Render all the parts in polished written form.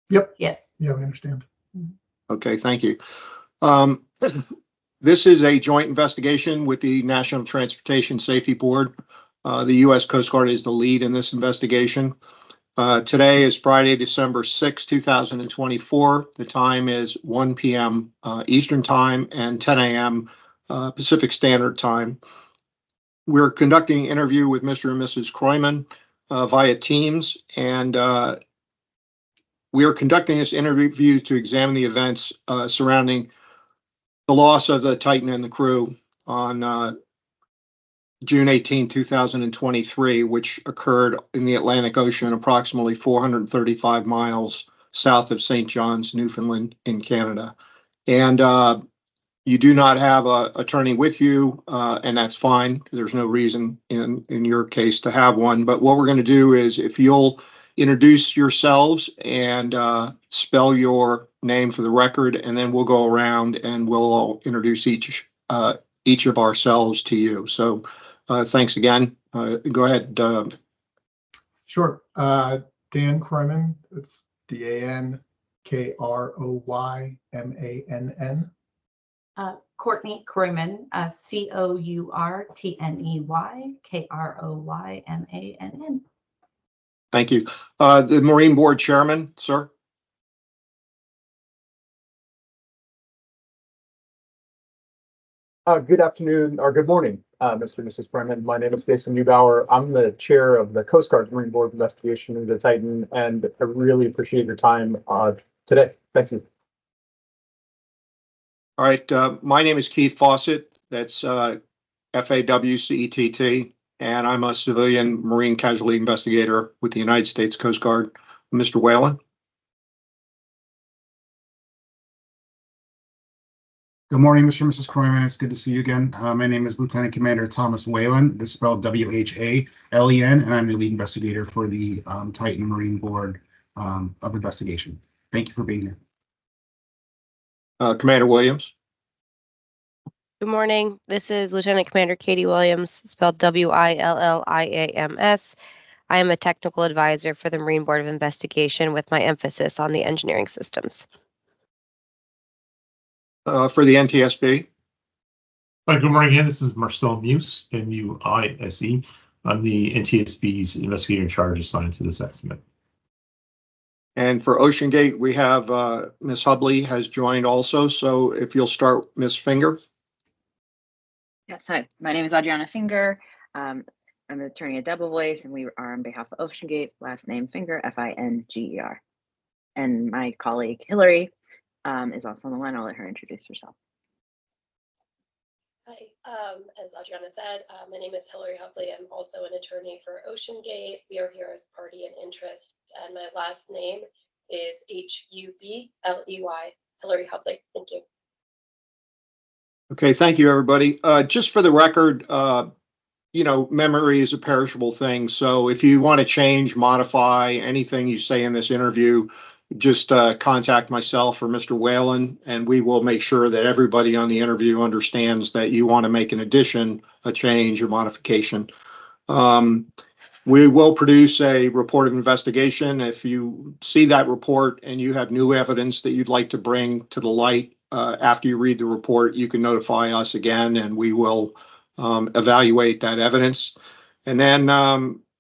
Yep. Yes. Yeah, we understand. Okay, thank you. This is a joint investigation with the National Transportation Safety Board. The U.S. Coast Guard is the lead in this investigation. Today is Friday, December 6, 2024. The time is 1 p.m. Eastern Time and 10 a.m. Pacific Standard Time. We're conducting an interview with Mr. and Mrs. Kroymann via Teams, and we are conducting this interview to examine the events surrounding the loss of the Titan and the crew on June 18, 2023, which occurred in the Atlantic Ocean, approximately 435 miles south of St. John's, Newfoundland, in Canada. And you do not have an attorney with you, and that's fine. There's no reason in your case to have one. But what we're going to do is, if you'll introduce yourselves and spell your name for the record, and then we'll go around and we'll all introduce each of ourselves to you. So thanks again. Go ahead. Sure. Dan Kroymann. It's DANKROYMANN. Courtney Kroymann, COURTNEY KROYMANN. Thank you. The Marine Board Chairman, sir. Good afternoon or good morning, Mr. and Mrs. Kroymann. My name is Jason Neubauer. I'm the chair of the Coast Guard Marine Board investigation into the Titan, and I really appreciate your time today. Thank you. All right. My name is Keith Fawcett. That's FAWCETT, and I'm a civilian marine casualty investigator with the United States Coast Guard. Mr. Whalen. Good morning, Mr. and Mrs. Kroymann. It's good to see you again. My name is Lieutenant Commander Thomas Whalen. This is spelled WHALEN, and I'm the lead investigator for the Titan Marine Board of Investigation. Thank you for being here. Commander Williams. Good morning. This is Lieutenant Commander Katie Williams, spelled WILLIAMS. I am a technical advisor for the Marine Board of Investigation with my emphasis on the engineering systems. For the NTSB. Good morning again. This is Marcel Muse, MUISE. I'm the NTSB's investigator in charge assigned to this accident. And for OceanGate, we have Ms. Hubley has joined also. So if you'll start, Ms. Finger. Yes, hi. My name is Adriana Finger. I'm an attorney at Double Voice, and we are on behalf of OceanGate. Last name Finger, FINGER. And my colleague Hillary is also on the line. I'll let her introduce herself. Hi, as Adriana said, my name is Hillary Hubley. I'm also an attorney for OceanGate. We are here as party in interest, and my last name is HUBLEY, Hillary Hubley. Thank you. Okay, thank you, everybody. Just for the record, memory is a perishable thing. So if you want to change, modify anything you say in this interview, just contact myself or Mr. Whalen, and we will make sure that everybody on the interview understands that you want to make an addition, a change, or modification. We will produce a report of investigation. If you see that report and you have new evidence that you'd like to bring to the light after you read the report, you can notify us again, and we will evaluate that evidence. And then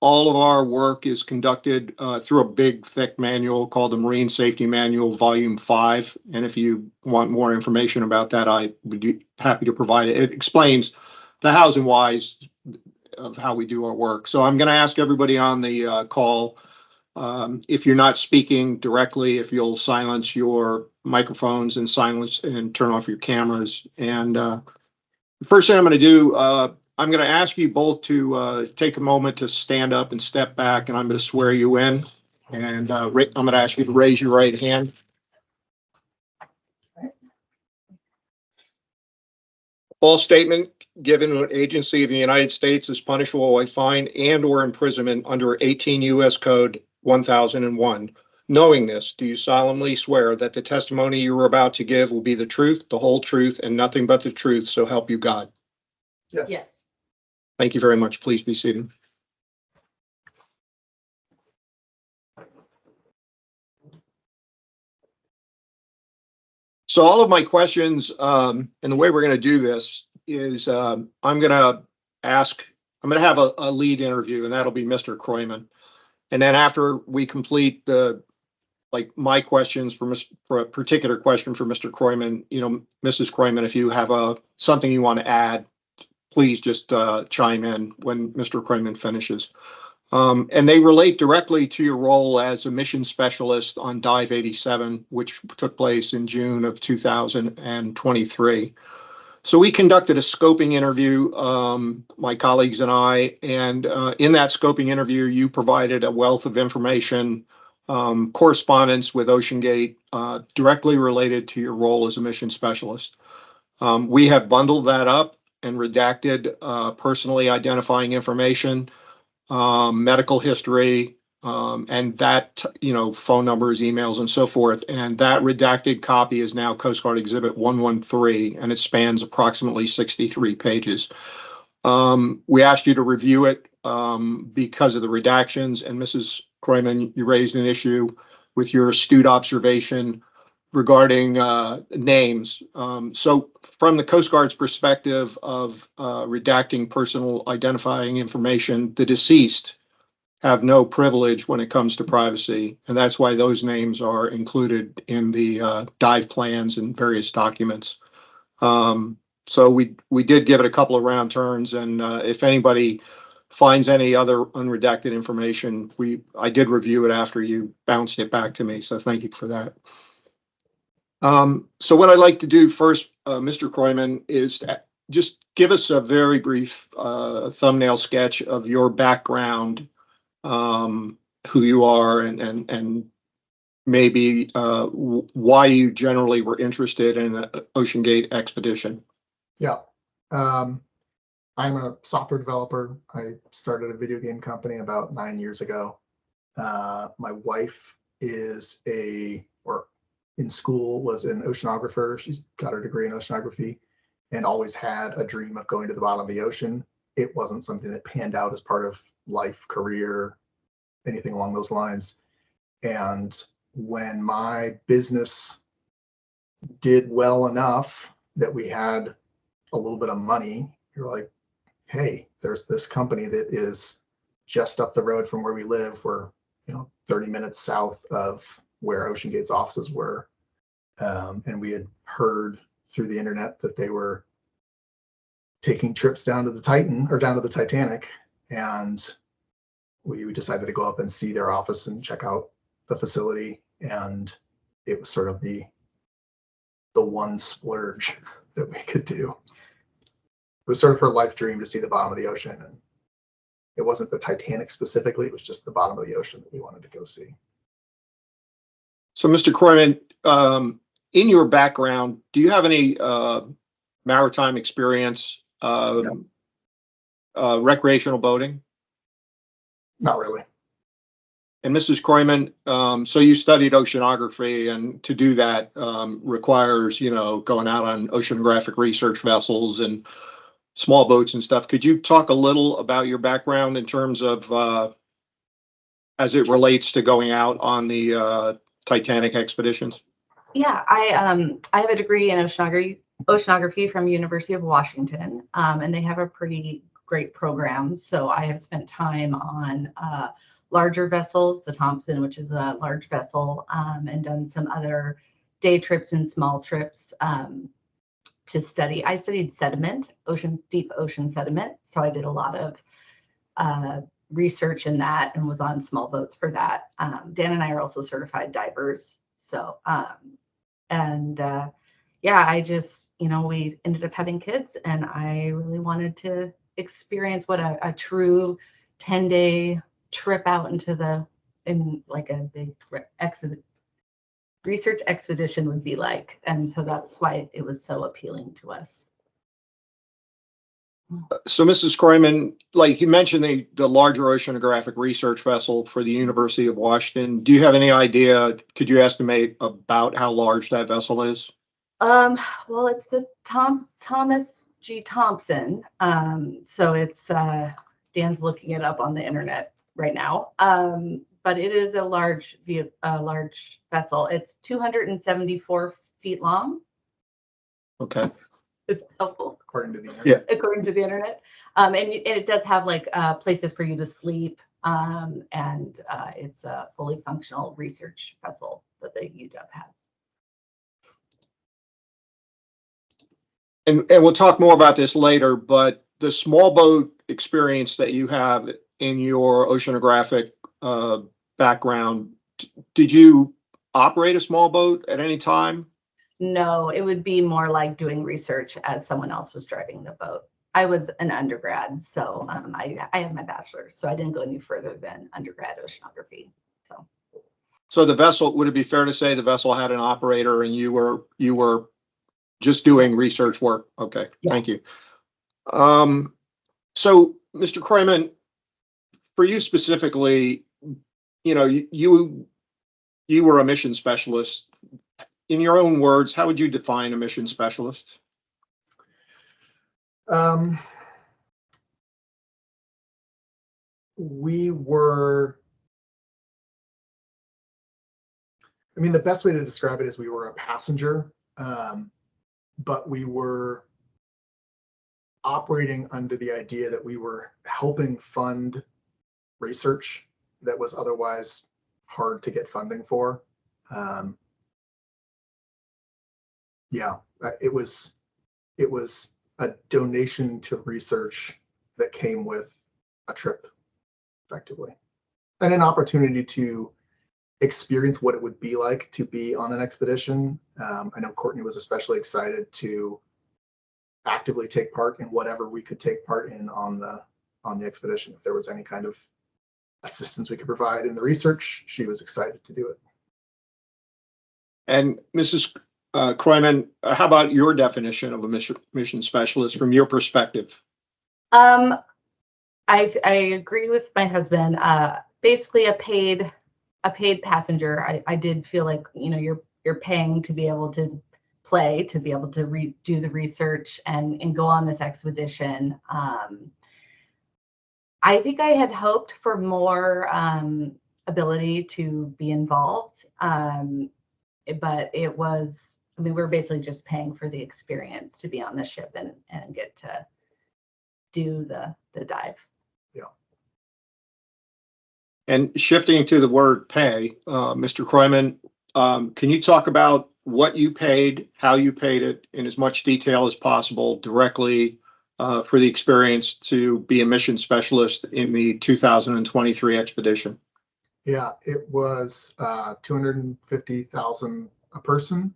all of our work is conducted through a big, thick manual called the Marine Safety Manual, Volume 5. And if you want more information about that, I would be happy to provide it. It explains the hows and whys of how we do our work. So I'm going to ask everybody on the call, if you're not speaking directly, if you'll silence your microphones and silence and turn off your cameras. And the first thing I'm going to do, I'm going to ask you both to take a moment to stand up and step back, and I'm going to swear you in. And I'm going to ask you to raise your right hand. False statement given to an agency of the United States is punishable by fine and/or imprisonment under 18 U.S. Code 1001. Knowing this, do you solemnly swear that the testimony you are about to give will be the truth, the whole truth, and nothing but the truth, so help you God? Yes. Yes. Thank you very much. Please be seated. So all of my questions, and the way we're going to do this is I'm going to have a lead interview, and that'll be Mr. Kroymann. And then after we complete my questions for a particular question for Mr. Kroymann, Mrs. Kroymann, if you have something you want to add, please just chime in when Mr. Kroymann finishes. And they relate directly to your role as a mission specialist on Dive 87, which took place in June of 2023. So we conducted a scoping interview, my colleagues and I, and in that scoping interview, you provided a wealth of information, correspondence with OceanGate, directly related to your role as a mission specialist. We have bundled that up and redacted personally identifying information, medical history, and that, phone numbers, emails, and so forth. And that redacted copy is now Coast Guard Exhibit 113, and it spans approximately 63 pages. We asked you to review it because of the redactions, and Mrs. Kroymann, you raised an issue with your astute observation regarding names. So from the Coast Guard's perspective of redacting personal identifying information, the deceased have no privilege when it comes to privacy, and that's why those names are included in the dive plans and various documents. So we did give it a couple of round turns, and if anybody finds any other unredacted information, I did review it after you bounced it back to me, so thank you for that. So what I'd like to do first, Mr. Kroymann, is to just give us a very brief thumbnail sketch of your background, who you are, and maybe why you generally were interested in an OceanGate expedition. Yeah. I'm a software developer. I started a video game company about 9 years ago. My wife is in school was an oceanographer. She's got her degree in oceanography and always had a dream of going to the bottom of the ocean. It wasn't something that panned out as part of life, career, anything along those lines. And when my business did well enough that we had a little bit of money, you're like, hey, there's this company that is just up the road from where we live. We're 30 minutes south of where OceanGate's offices were. And we had heard through the internet that they were taking trips down to the Titan or down to the Titanic. And we decided to go up and see their office and check out the facility. And it was sort of the one splurge that we could do. It was sort of her life dream to see the bottom of the ocean. And it wasn't the Titanic specifically, it was just the bottom of the ocean that we wanted to go see. So, Mr. Kroymann, in your background, do you have any maritime experience, No. Recreational boating? Not really. And Mrs. Kroymann, so you studied oceanography, and to do that requires, going out on oceanographic research vessels and small boats and stuff. Could you talk a little about your background in terms of as it relates to going out on the Titanic expeditions? Yeah, I have a degree in oceanography from University of Washington, and they have a pretty great program. So I have spent time on larger vessels, the Thompson, which is a large vessel, and done some other day trips and small trips to study. I studied sediment, deep ocean sediment. So I did a lot of research in that and was on small boats for that. Dan and I are also certified divers. So, I just, we ended up having kids, and I really wanted to experience what a true 10-day trip out in like a big research expedition would be like. And so that's why it was so appealing to us. So, Mrs. Kroymann, like you mentioned, the larger oceanographic research vessel for the University of Washington. Do you have any idea? Could you estimate about how large that vessel is? Well, it's the Thomas G. Thompson. So it's Dan's looking it up on the internet right now. But it is a large vessel. It's 274 feet long Okay. Is helpful according to the internet. Yeah. according to the internet. And it does have like places for you to sleep. And it's a fully functional research vessel that the UW has. And we'll talk more about this later, but the small boat experience that you have in your oceanographic background, did you operate a small boat at any time? No, it would be more like doing research as someone else was driving the boat. I was an undergrad, so I have my bachelor's, so I didn't go any further than undergrad oceanography. So the vessel, would it be fair to say the vessel had an operator and you were just doing research work? Okay, Yeah. Thank you. So Mr. Kroymann, for you specifically, you were a mission specialist. In your own words, how would you define a mission specialist? We were, I mean, the best way to describe it is we were a passenger, but we were operating under the idea that we were helping fund research that was otherwise hard to get funding for. Yeah, it was a donation to research that came with a trip, effectively, and an opportunity to experience what it would be like to be on an expedition. I know Courtney was especially excited to actively take part in whatever we could take part in on the expedition. If there was any kind of assistance we could provide in the research, she was excited to do it. And Mrs. Kroymann, how about your definition of a mission specialist from your perspective? I agree with my husband. Basically, a paid passenger. I did feel like you're paying to be able to play, to be able to do the research and go on this expedition. I think I had hoped for more ability to be involved, but it was. I mean, we're basically just paying for the experience to be on the ship and get to do the dive. Yeah. And shifting to the word pay, Mr. Kroymann, can you talk about what you paid, how you paid it in as much detail as possible directly for the experience to be a mission specialist in the 2023 expedition? Yeah, it was $250,000 a person.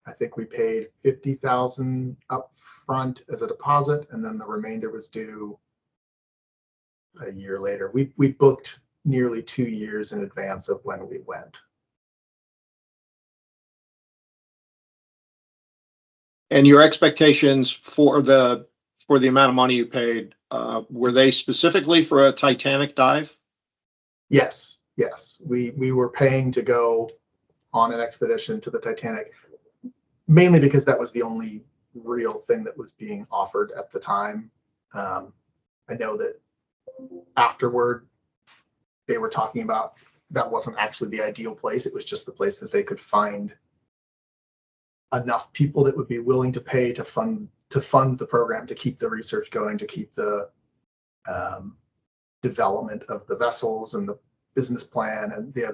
I think we paid $50,000 up front as a deposit, and then the remainder was due a year later. We booked nearly 2 years in advance of when we went. And your expectations for the amount of money you paid, were they specifically for a Titanic dive? Yes. We were paying to go on an expedition to the Titanic, mainly because that was the only real thing that was being offered at the time. I know that afterward they were talking about that wasn't actually the ideal place. It was just the place that they could find enough people that would be willing to pay to fund the program, to keep the research going, to keep the development of the vessels and the business plan. And the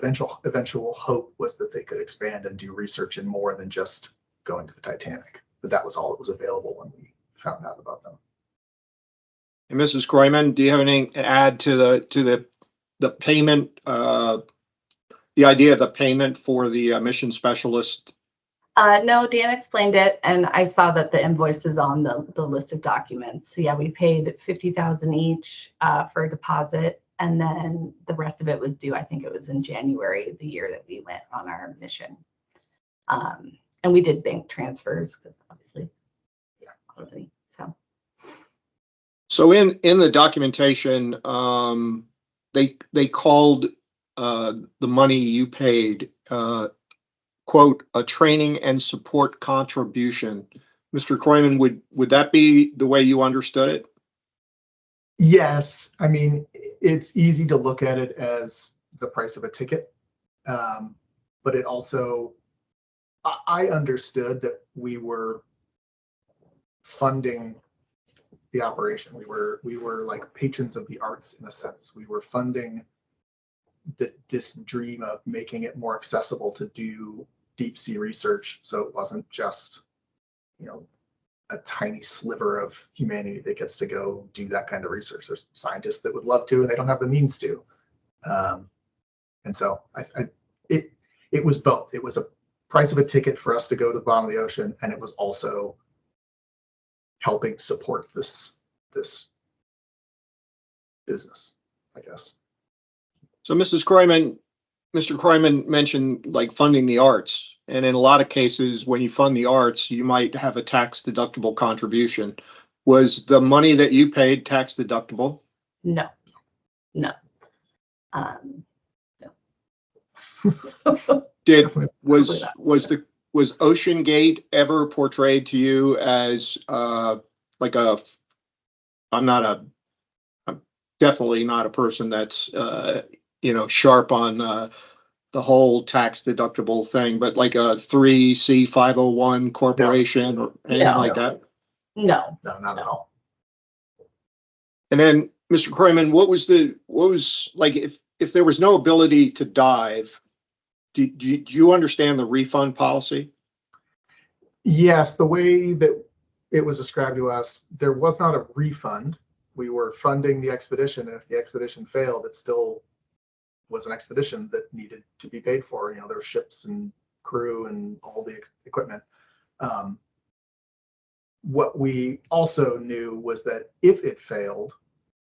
eventual hope was that they could expand and do research in more than just going to the Titanic. But that was all that was available when we found out about them. And Mrs. Kroymann, do you have anything to add to the payment, the idea of the payment for the mission specialist? No, Dan explained it, and I saw that the invoice is on the list of documents. So yeah, we paid $50,000 each for a deposit, and then the rest of it was due. I think it was in January, the year that we went on our mission. And we did bank transfers because obviously, So in the documentation, they called the money you paid, quote, a training and support contribution. Mr. Kroymann, would that be the way you understood it? Yes. I mean, it's easy to look at it as the price of a ticket. But it also, I understood that we were funding the operation. We were like patrons of the arts in a sense. We were funding this dream of making it more accessible to do deep sea research. So it wasn't just, a tiny sliver of humanity that gets to go do that kind of research. There's scientists that would love to, and they don't have the means to. And so it was both. It was a price of a ticket for us to go to the bottom of the ocean, and it was also helping support this business, I guess. So Mr. Kroymann mentioned like funding the arts. And in a lot of cases, when you fund the arts, you might have a tax deductible contribution. Was the money that you paid tax deductible? No. No. Was OceanGate ever portrayed to you as I'm definitely not a person that's sharp on the whole tax deductible thing, but like a 3C 501 corporation or anything like that? No, not at all. And then, Mr. Kroymann, what was like if there was no ability to dive, do you understand the refund policy? Yes, the way that it was described to us, there was not a refund. We were funding the expedition, and if the expedition failed, it still was an expedition that needed to be paid for. There were ships and crew and all the equipment. What we also knew was that if it failed,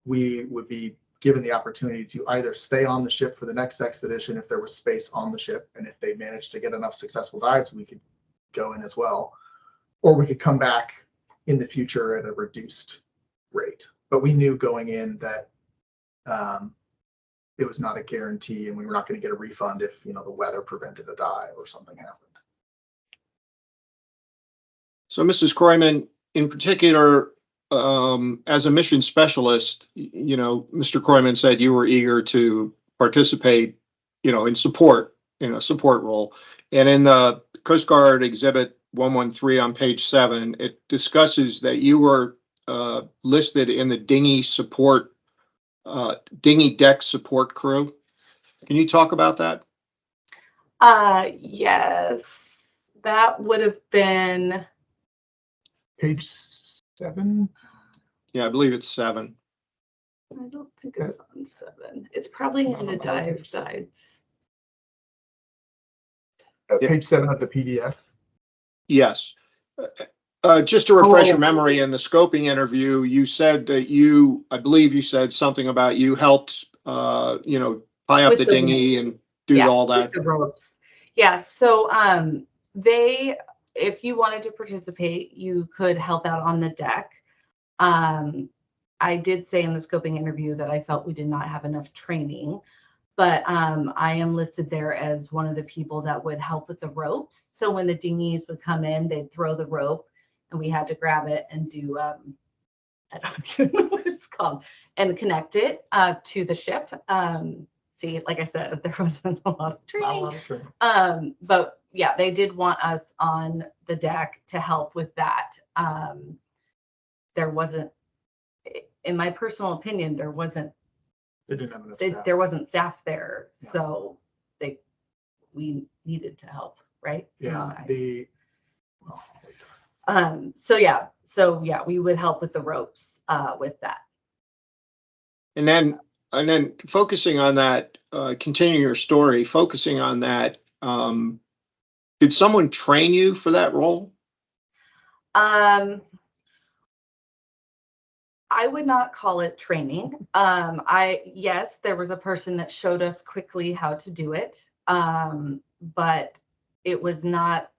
we would be given the opportunity to either stay on the ship for the next expedition if there was space on the ship, and if they managed to get enough successful dives, we could go in as well, or we could come back in the future at a reduced rate. But we knew going in that it was not a guarantee, and we were not going to get a refund if the weather prevented a dive or something happened. So, Mrs. Kroymann, in particular, as a mission specialist, Mr. Kroymann said you were eager to participate, in a support role. And in the Coast Guard Exhibit 113 on page 7, it discusses that you were listed in the dinghy deck support crew. Can you talk about that? Yes, that would have been page 7. Yeah, I believe it's 7. I don't think it's on 7. It's probably in the dive sides. Page 7 of the PDF. Yes. Just to refresh your memory, in the scoping interview, you said that I believe you said something about you helped, tie up the dinghy and do all that. The ropes. Yeah. So, if you wanted to participate, you could help out on the deck. I did say in the scoping interview that I felt we did not have enough training, but I am listed there as one of the people that would help with the ropes. So when the dinghies would come in, they'd throw the rope, and we had to grab it and do I don't know what it's called, and connect it to the ship. See, like I said, there wasn't a lot of training. But yeah, they did want us on the deck to help with that. There wasn't, in my personal opinion, They didn't have enough staff. there wasn't staff there, so we needed to help, right? Yeah. So we would help with the ropes with that. And then focusing on that, continuing your story, focusing on that, did someone train you for that role? I would not call it training. Yes, there was a person that showed us quickly how to do it, but it was not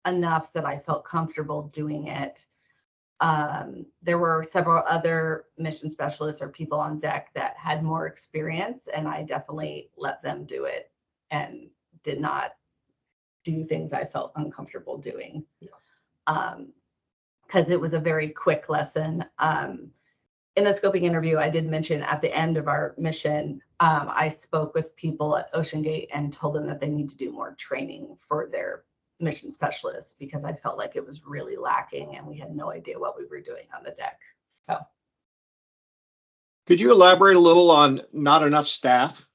enough that I felt comfortable doing it. There were several other mission specialists or people on deck that had more experience, and I definitely let them do it and did not do things I felt uncomfortable doing. Because it was a very quick lesson. In the scoping interview, I did mention at the end of our mission, I spoke with people at OceanGate and told them that they need to do more training for their mission specialists because I felt like it was really lacking and we had no idea what we were doing on the deck. So. Could you elaborate a little on not enough staff?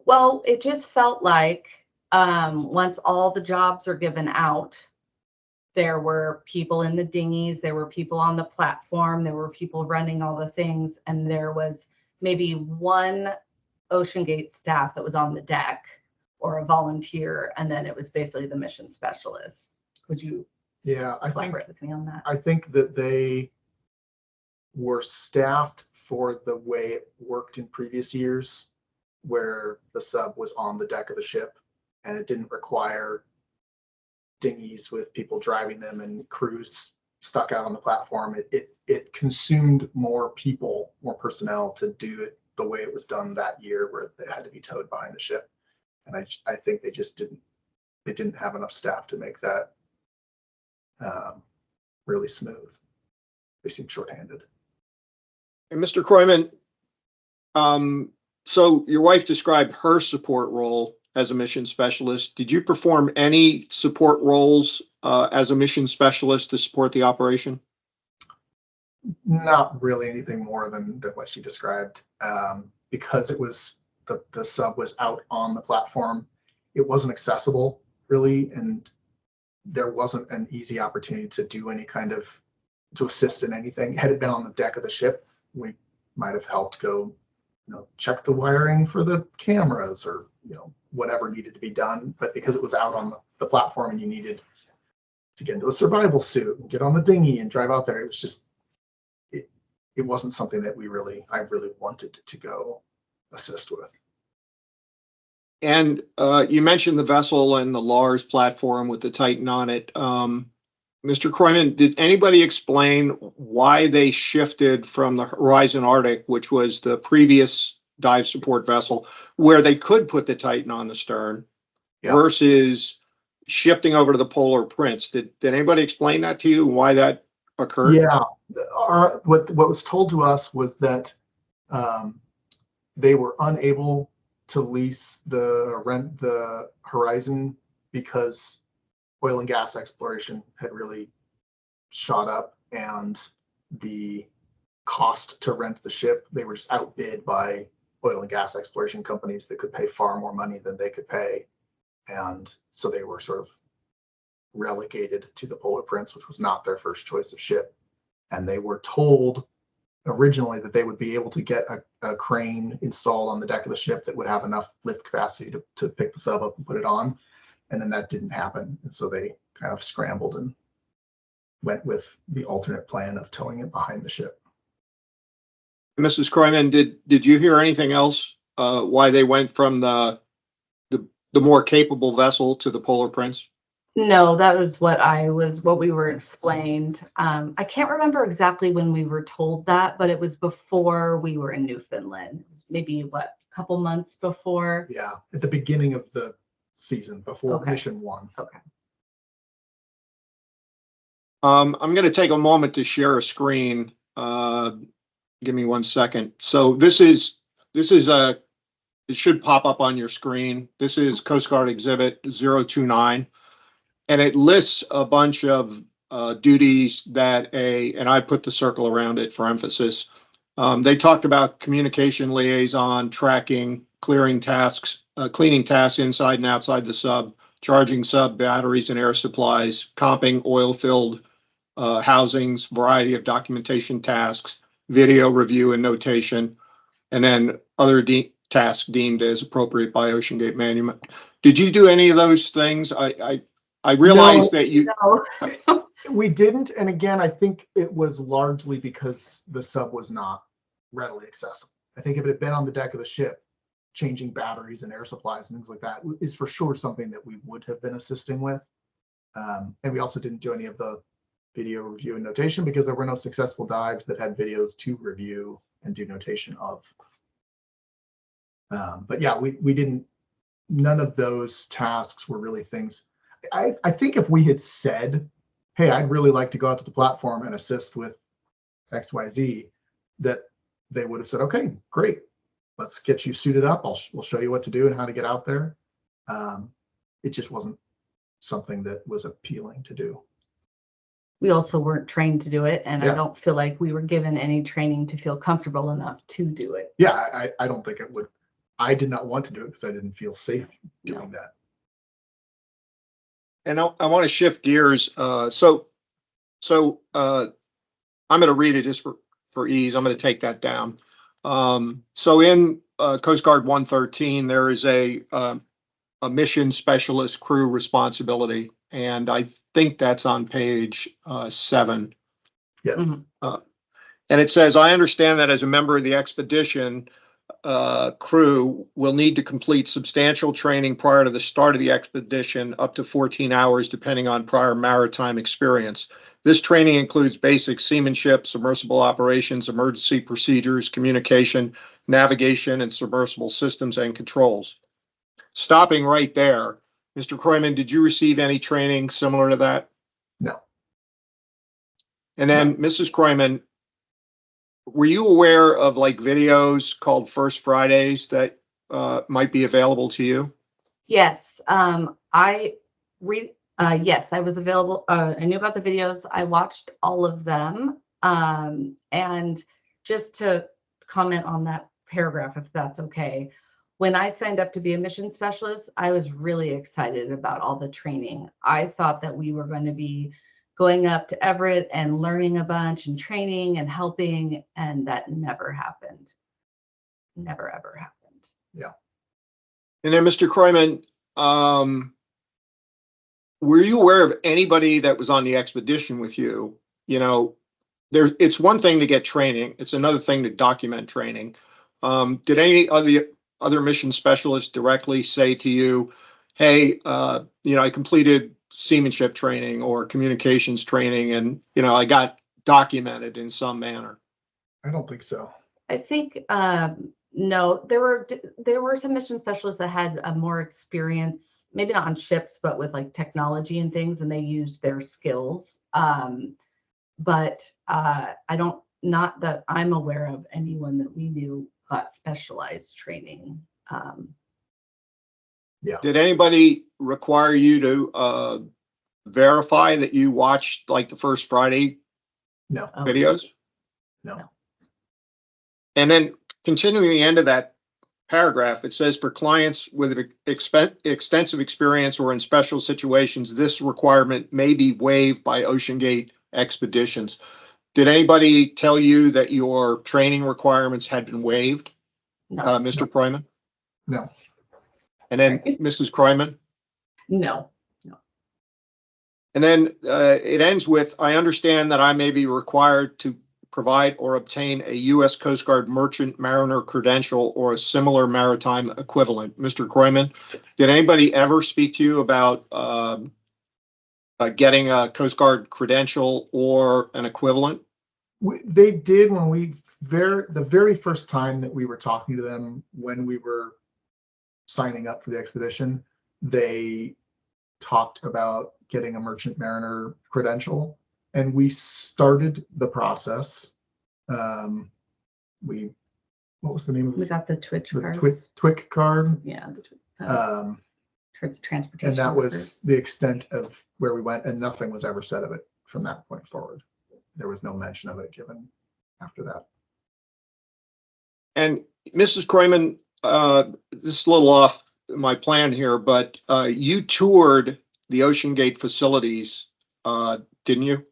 Well, it just felt like once all the jobs are given out, there were people in the dinghies, there were people on the platform, there were people running all the things, and there was maybe one OceanGate staff that was on the deck or a volunteer, and then it was basically the mission specialists. Would you elaborate with me on that? I think that they were staffed for the way it worked in previous years, where the sub was on the deck of the ship and it didn't require dinghies with people driving them and crews stuck out on the platform. It consumed more people, more personnel to do it the way it was done that year, where they had to be towed behind the ship. And I think they just didn't have enough staff to make that really smooth. They seemed shorthanded. And Mr. Kroymann, so your wife described her support role as a mission specialist. Did you perform any support roles as a mission specialist to support the operation? Not really anything more than what she described. Because it was the sub was out on the platform, it wasn't accessible really, and there wasn't an easy opportunity to do any kind of to assist in anything. Had it been on the deck of the ship, we might have helped go, check the wiring for the cameras or whatever needed to be done. But because it was out on the platform and you needed to get into a survival suit and get on the dinghy and drive out there, it was just it wasn't something that I really wanted to go assist with. And you mentioned the vessel and the Lars platform with the Titan on it. Mr. Kroymann, did anybody explain why they shifted from the Horizon Arctic, which was the previous dive support vessel, where they could put the Titan on the stern, versus shifting over to the Polar Prince? Did anybody explain that to you, why that occurred? Yeah. What was told to us was that they were unable to rent the Horizon because oil and gas exploration had really shot up, and the cost to rent the ship, they were just outbid by oil and gas exploration companies that could pay far more money than they could pay. And so they were sort of relegated to the Polar Prince, which was not their first choice of ship. And they were told originally that they would be able to get a crane installed on the deck of the ship that would have enough lift capacity to pick the sub up and put it on. And then that didn't happen. And so they kind of scrambled and went with the alternate plan of towing it behind the ship. Mrs. Kroymann, did you hear anything else why they went from the more capable vessel to the Polar Prince? No, that was what we were explained. I can't remember exactly when we were told that, but it was before we were in Newfoundland. It was maybe a couple months before. Yeah, at the beginning of the season, before mission 1. Okay. I'm going to take a moment to share a screen. Give me 1 second. So this is it should pop up on your screen. This is Coast Guard Exhibit 029, and it lists a bunch of duties that and I put the circle around it for emphasis. They talked about communication liaison, tracking, cleaning tasks inside and outside the sub, charging sub batteries and air supplies, comping oil-filled housings, variety of documentation tasks, video review and notation, and then other tasks deemed as appropriate by OceanGate management. Did you do any of those things? I realized that you. No. We didn't, and again, I think it was largely because the sub was not readily accessible. I think if it had been on the deck of the ship, changing batteries and air supplies and things like that is for sure something that we would have been assisting with. And we also didn't do any of the video review and notation because there were no successful dives that had videos to review and do notation of. But yeah, we didn't, none of those tasks were really things. I think if we had said, hey, I'd really like to go out to the platform and assist with XYZ, that they would have said, okay, great. Let's get you suited up. We'll show you what to do and how to get out there. It just wasn't something that was appealing to do. We also weren't trained to do it, and Yeah. I don't feel like we were given any training to feel comfortable enough to do it. Yeah, I don't think it would. I did not want to do it because I didn't feel safe doing that. And I want to shift gears. So I'm going to read it just for ease. I'm going to take that down. So in Coast Guard 113, there is a mission specialist crew responsibility, and I think that's on page 7. Yes. Mhm. And it says, I understand that as a member of the expedition crew will need to complete substantial training prior to the start of the expedition, up to 14 hours, depending on prior maritime experience. This training includes basic seamanship, submersible operations, emergency procedures, communication, navigation, and submersible systems and controls. Stopping right there, Mr. Kroymann, did you receive any training similar to that? No. And then, Mrs. Kroymann, were you aware of like videos called First Fridays that might be available to you? Yes, yes, I was available. I knew about the videos. I watched all of them. And just to comment on that paragraph, if that's okay. When I signed up to be a mission specialist, I was really excited about all the training. I thought that we were going to be going up to Everett and learning a bunch and training and helping, and that never happened. Never, ever happened. Yeah. And then, Mr. Kroymann, were you aware of anybody that was on the expedition with you? You know, it's one thing to get training. It's another thing to document training. Did any other mission specialists directly say to you, hey, I completed seamanship training or communications training, and, I got documented in some manner? I don't think so. I think no, there were some mission specialists that had more experience, maybe not on ships, but with like technology and things, and they used their skills. But not that I'm aware of anyone that we knew got specialized training. Yeah. Did anybody require you to verify that you watched like the First Friday No. videos? No. And then continuing the end of that paragraph, it says, for clients with extensive experience or in special situations, this requirement may be waived by OceanGate expeditions. Did anybody tell you that your training requirements had been waived? No. Mr. Kroymann? No. And then Mrs. Kroymann? No. And then it ends with, I understand that I may be required to provide or obtain a U.S. Coast Guard merchant mariner credential or a similar maritime equivalent. Mr. Kroymann, did anybody ever speak to you about getting a Coast Guard credential or an equivalent? They did when the very first time that we were talking to them when we were signing up for the expedition, they talked about getting a merchant mariner credential, and we started the process. What was the name of it? We got the Twitch The cards. TWIC card. Yeah, transportation. And that was workers. the extent of where we went, and nothing was ever said of it from that point forward. There was no mention of it given after that. And Mrs. Kroymann, this is a little off my plan here, but you toured the OceanGate facilities, didn't you?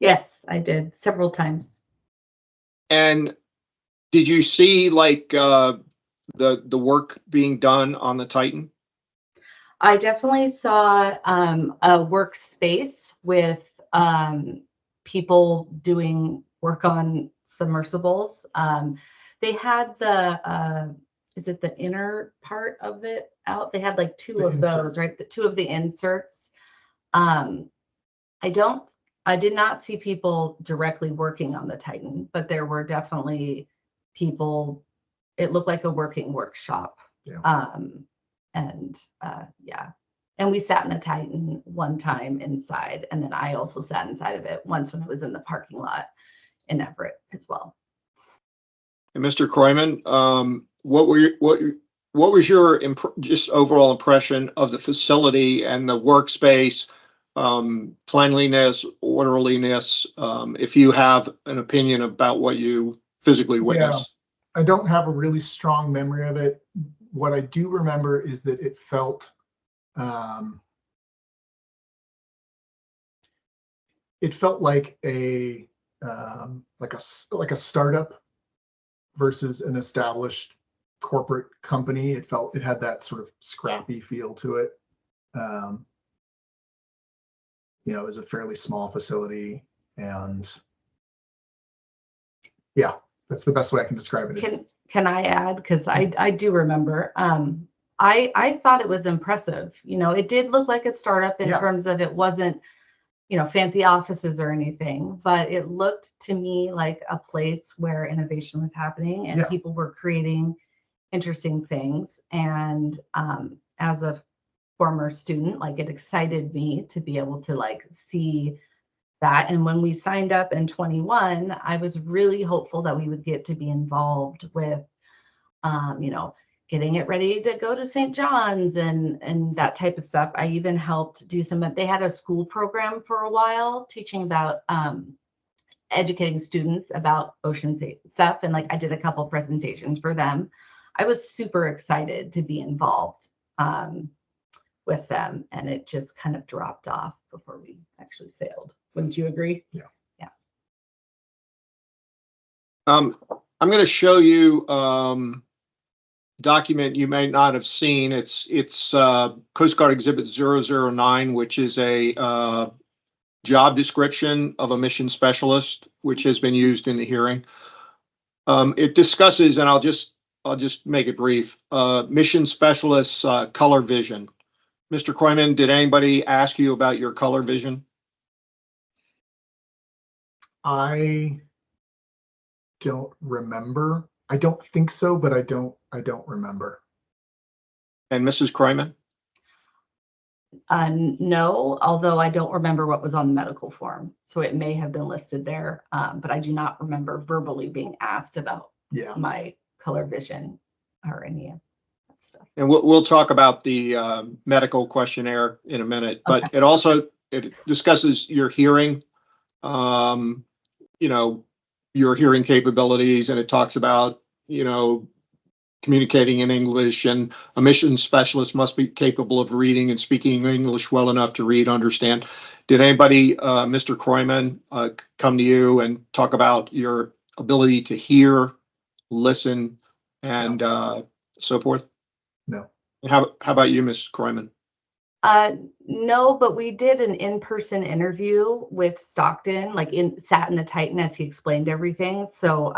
Yes, I did several times. And did you see like the work being done on the Titan? I definitely saw a workspace with people doing work on submersibles. They had is it the inner part of it out? They had like two of those, right? The two of the inserts. I did not see people directly working on the Titan, but there were definitely people. It looked like a working workshop. Yeah. And we sat in the Titan one time inside, and then I also sat inside of it once when it was in the parking lot in Everett as well. And Mr. Kroymann, what what was your just overall impression of the facility and the workspace, cleanliness, orderliness? If you have an opinion about what you physically witnessed. I don't have a really strong memory of it. What I do remember is that it felt like a startup versus an established corporate company. It had that sort of scrappy feel to it. It was a fairly small facility, and yeah, that's the best way I can describe it. Can I add? Because I do remember. I thought it was impressive. It did look like a startup in terms of it wasn't, fancy offices or anything, but it looked to me like a place where innovation was happening and people were creating interesting things. And as a former student, like, it excited me to be able to see that. And when we signed up in 21, I was really hopeful that we would get to be involved with, getting it ready to go to St. John's and that type of stuff. I even helped do they had a school program for a while teaching about educating students about ocean stuff. And I did a couple presentations for them. I was super excited to be involved with them, and it just kind of dropped off before we actually sailed. Wouldn't you agree? Yeah. I'm going to show you document you may not have seen. It's Coast Guard Exhibit 009, which is a job description of a mission specialist, which has been used in the hearing. It discusses, and I'll just make it brief, mission specialist's color vision. Mr. Kroymann, did anybody ask you about your color vision? I don't remember. I don't think so, but I don't remember. And Mrs. Kroymann? No, although I don't remember what was on the medical form. So it may have been listed there, but I do not remember verbally being asked about my color vision or any of that stuff. And we'll talk about the medical questionnaire in a minute, but it discusses your hearing, your hearing capabilities, and it talks about, communicating in English, and a mission specialist must be capable of reading and speaking English well enough to read, understand. Did anybody, Mr. Kroymann, come to you and talk about your ability to hear, listen, and so forth? No. How about you, Ms. Kroymann? No, but we did an in-person interview with Stockton, sat in the Titan as he explained everything. So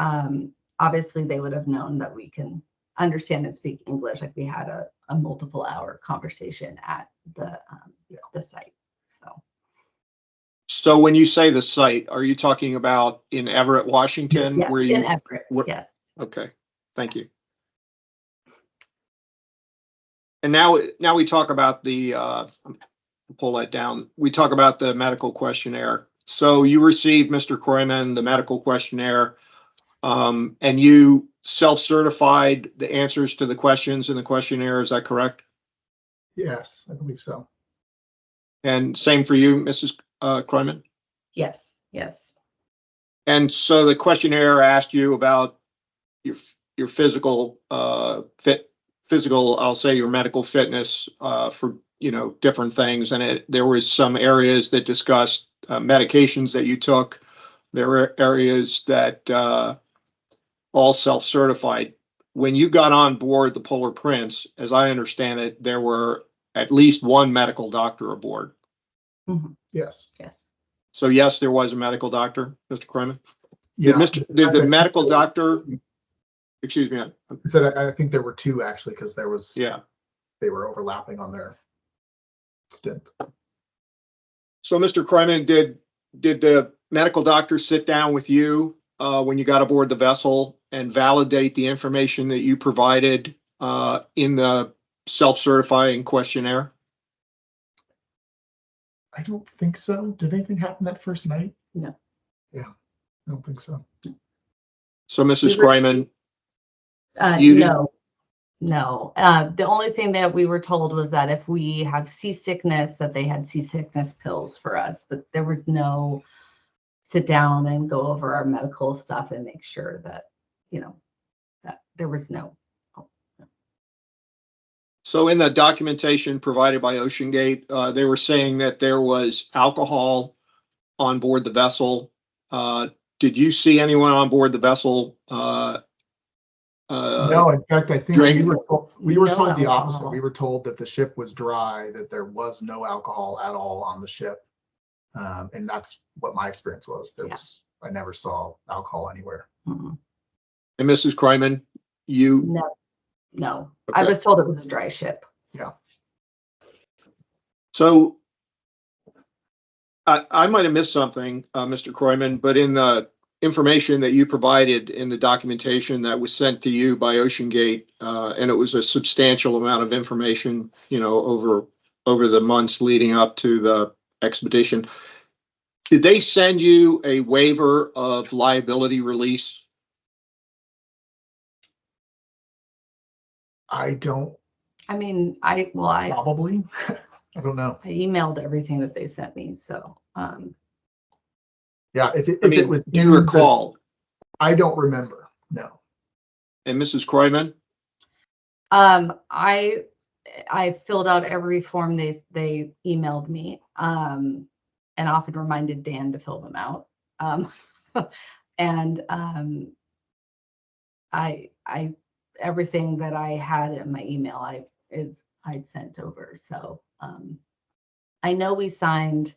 obviously they would have known that we can understand and speak English. We had a multiple hour conversation at the site. So when you say the site, are you talking about in Everett, Washington? Yes, in Everett, yes. Okay, thank you. And now we talk about the, pull that down. We talk about the medical questionnaire. So you received, Mr. Kroymann, the medical questionnaire, and you self-certified the answers to the questions in the questionnaire. Is that correct? Yes, I believe so. And same for you, Mrs. Kroymann? Yes. And so the questionnaire asked you about your physical I'll say your medical fitness for different things, and there was some areas that discussed medications that you took. There were areas that all self-certified. When you got on board the Polar Prince, as I understand it, there were at least one medical doctor aboard. Mm-hmm. Yes. So yes, there was a medical doctor, Mr. Kroymann. Yeah. Did the medical doctor? Excuse me. I think there were two actually, because there was. Yeah. They were overlapping on their stint. So, Mr. Kroymann, did the medical doctor sit down with you when you got aboard the vessel and validate the information that you provided in the self-certifying questionnaire? I don't think so. Did anything happen that first night? No. Yeah, I don't think so. So, Mrs. Kroymann, no. No, the only thing that we were told was that if we have seasickness, that they had seasickness pills for us, but there was no sit down and go over our medical stuff and make sure that, that there was no. So in the documentation provided by OceanGate, they were saying that there was alcohol on board the vessel. Did you see anyone on board the vessel? No, in fact, I think drink? we were No told the opposite. alcohol. We were told that the ship was dry, that there was no alcohol at all on the ship. And that's what my experience was. I never saw alcohol anywhere. Mhm. And Mrs. Kroymann, you? No. Okay. I was told it was a dry ship. Yeah. So I might have missed something, Mr. Kroymann, but in the information that you provided in the documentation that was sent to you by OceanGate, and it was a substantial amount of information, over the months leading up to the expedition. Did they send you a waiver of liability release? I don't. Probably. I don't know. I emailed everything that they sent me. So, yeah, if it was, do you recall? I don't remember. No. And Mrs. Kroymann? I filled out every form they emailed me, and often reminded Dan to fill them out. And I everything that I had in my email, I sent over. So I know we signed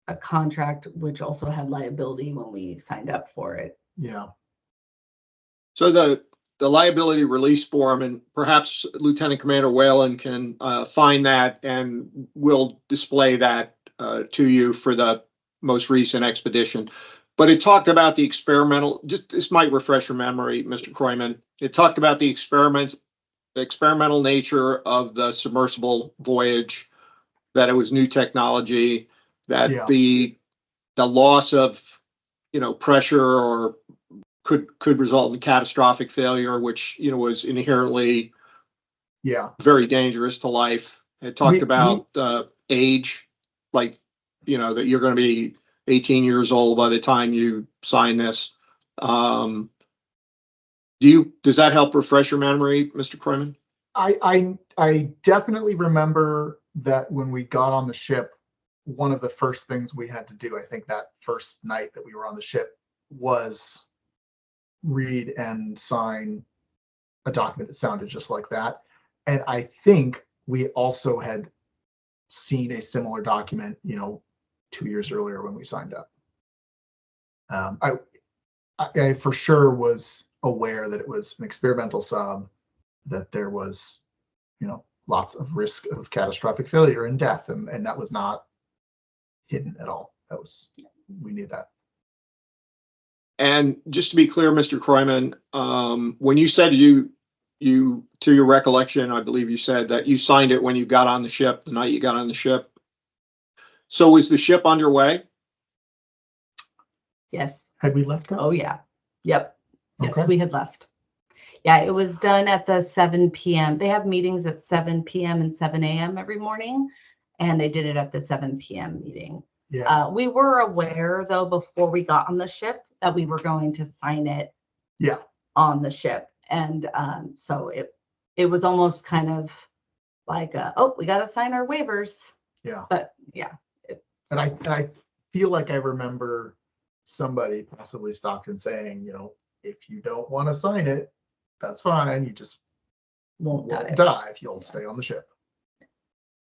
a contract which also had liability when we signed up for it. Yeah. So the liability release form, and perhaps Lieutenant Commander Whalen can find that, and we'll display that to you for the most recent expedition. But it talked about the this might refresh your memory, Mr. Kroymann. It talked about the experimental nature of the submersible voyage, that it was new technology, that the loss of pressure or could result in catastrophic failure, which was inherently very dangerous to life. It talked about age, like that you're going to be 18 years old by the time you sign this. Does that help refresh your memory, Mr. Kroymann? I definitely remember that when we got on the ship, one of the first things we had to do, I think that first night that we were on the ship, was read and sign a document that sounded just like that. And I think we also had seen a similar document, 2 years earlier when we signed up. I for sure was aware that it was an experimental sub, that there was, lots of risk of catastrophic failure and death, and that was not hidden at all. We knew that. And just to be clear, Mr. Kroymann, when you said you, to your recollection, I believe you said that you signed it when you got on the ship, the night you got on the ship. So was the ship underway? Yes. Had we left that? Oh, yeah. Yep. Yes, Okay. we had left. Yeah, it was done at the 7 p.m. They have meetings at 7 p.m. and 7 a.m. every morning, and they did it at the 7 p.m. meeting. Yeah. We were aware, though, before we got on the ship that we were going to sign it on the ship. And so it was almost kind of like, we got to sign our waivers. Yeah. But yeah. And I feel like I remember somebody, possibly Stockton, saying, if you don't want to sign it, that's fine. You just won't dive. You'll stay on the ship.